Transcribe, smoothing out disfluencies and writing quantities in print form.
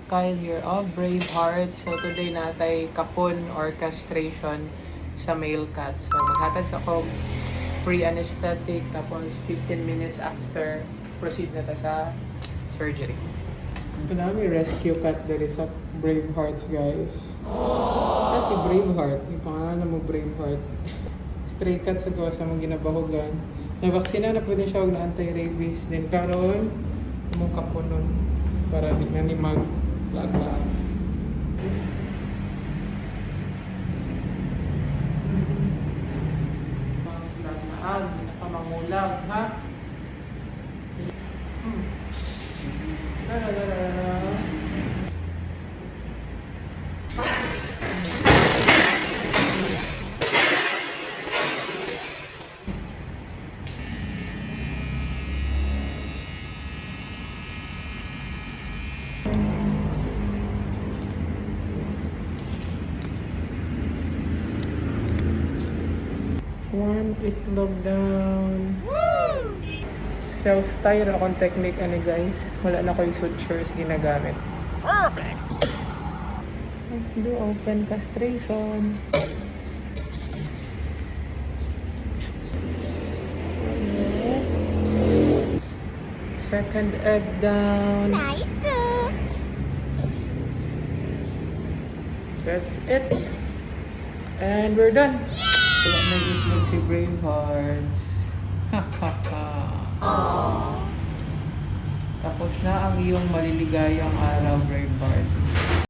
Kyle here of Braveheart. So today natay kapon or castration sa male cat. So maghatag sa ako pre-anesthetic tapos 15 minutes after proceed na ta sa surgery. Ito na may rescue cat dali sa Braveheart guys. Kasi Braveheart, yung pangalan mo Braveheart. Stray cat sa gawa sa mga ginabahugan. Na-vaksina na pwede siya huwag na anti-rabies. Then karon mong kapunon para di na ni mag-lag-lag. Mag-lag-lag, di na ka mangulag, ha? One itlog down. Self-tie na akong technique ano guys. Wala na ko yung sutures ginagamit. Perfect! Let's do open castration. Second egg down. Nice! That's it. And we're done. Wala na itlog si Braveheart. Tapos na ang iyong maliligayang araw, Braveheart.